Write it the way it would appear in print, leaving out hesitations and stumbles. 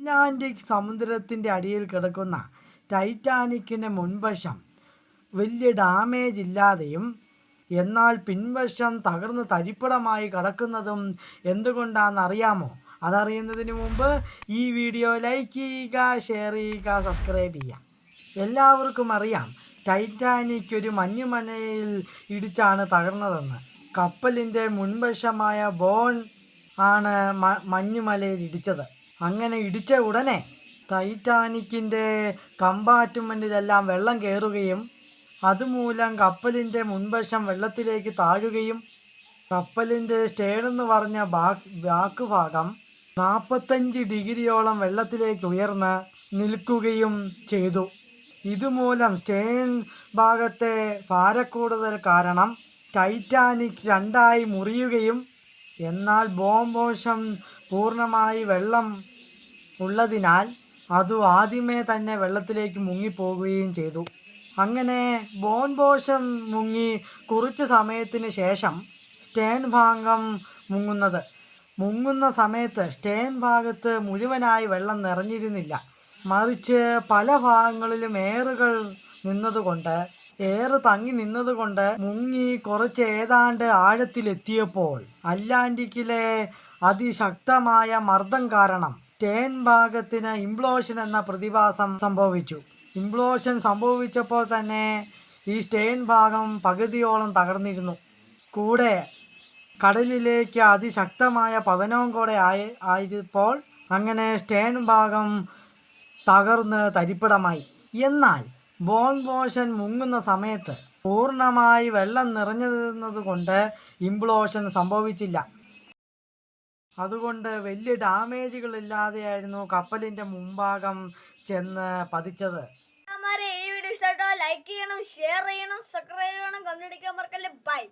Atlantic സമുദ്രത്തിൻ്റെ അടിയിൽ കിടക്കുന്ന ടൈറ്റാനിക്കിൻ്റെ മുൻവശം വലിയ ഡാമേജ് ഇല്ലാതെയും എന്നാൽ പിൻവശം തകർന്ന് തരിപ്പണമായി കിടക്കുന്നതും എന്തുകൊണ്ടാണെന്നറിയാമോ? അതറിയുന്നതിന് മുമ്പ് ഈ വീഡിയോ ലൈക്ക് ചെയ്യുക, ഷെയർ ചെയ്യുക, സബ്സ്ക്രൈബ് ചെയ്യുക. എല്ലാവർക്കും അറിയാം ടൈറ്റാനിക് ഒരു മഞ്ഞുമലയിൽ ഇടിച്ചാണ് തകർന്നതെന്ന്. കപ്പലിൻ്റെ മുൻവശമായ ബോൺ ആണ് മഞ്ഞുമലയിൽ ഇടിച്ചത്. അങ്ങനെ ഇടിച്ച ഉടനെ ടൈറ്റാനിക്കിൻ്റെ കമ്പാർട്ട്മെൻറ്റിലെല്ലാം വെള്ളം കയറുകയും അതുമൂലം കപ്പലിൻ്റെ മുൻവശം വെള്ളത്തിലേക്ക് താഴുകയും കപ്പലിൻ്റെ സ്റ്റേണെന്ന് പറഞ്ഞ ബാക്ക് ഭാഗം 45 ഡിഗ്രിയോളം വെള്ളത്തിലേക്ക് ഉയർന്ന് നിൽക്കുകയും ചെയ്തു. ഇതുമൂലം സ്റ്റേൺ ഭാഗത്തെ ഭാരക്കൂടുതൽ കാരണം ടൈറ്റാനിക് രണ്ടായി മുറിയുകയും എന്നാൽ ബോംബോഷം പൂർണ്ണമായി വെള്ളം ഉള്ളതിനാൽ അത് ആദ്യമേ തന്നെ വെള്ളത്തിലേക്ക് മുങ്ങിപ്പോകുകയും ചെയ്തു. അങ്ങനെ ബോംബോഷം മുങ്ങി കുറച്ച് സമയത്തിന് ശേഷം സ്റ്റേൺ ഭാഗം മുങ്ങുന്ന സമയത്ത് സ്റ്റേൺ ഭാഗത്ത് മുഴുവനായി വെള്ളം നിറഞ്ഞിരുന്നില്ല. മറിച്ച് പല ഭാഗങ്ങളിലും ഏറ് തങ്ങി നിന്നതുകൊണ്ട് മുങ്ങി കുറച്ച് ഏതാണ്ട് ആഴത്തിലെത്തിയപ്പോൾ അറ്റ്ലാന്റിക്കിലെ അതിശക്തമായ മർദ്ദം കാരണം സ്റ്റേൺ ഭാഗത്തിന് ഇംപ്ലോഷൻ എന്ന പ്രതിഭാസം സംഭവിച്ചു. ഇംപ്ലോഷൻ സംഭവിച്ചപ്പോൾ തന്നെ ഈ സ്റ്റേൺ ഭാഗം പകുതിയോളം തകർന്നിരുന്നു. കൂടെ കടലിലേക്ക് അതിശക്തമായ പതനവും കൂടെ ആയപ്പോൾ അങ്ങനെ സ്റ്റേൺ ഭാഗം തകർന്ന് തരിപ്പണമായി. എന്നാൽ ബോംബോഷൻ മുങ്ങുന്ന സമയത്ത് പൂർണ്ണമായി വെള്ളം നിറഞ്ഞതുകൊണ്ട് ഇംപ്ലോഷൻ സംഭവിച്ചില്ല. അതുകൊണ്ട് വലിയ ഡാമേജുകളില്ലാതെയായിരുന്നു കപ്പലിൻ്റെ മുൻഭാഗം ചെന്ന് പതിച്ചത്. ഈ വീഡിയോ ഇഷ്ടപ്പെട്ടോ ലൈക്ക് ചെയ്യണം, ഷെയർ ചെയ്യണം, സബ്സ്ക്രൈബ് ചെയ്യണം, കമന്റ് അടിക്കാൻ മറക്കല്ലേ. ബൈ.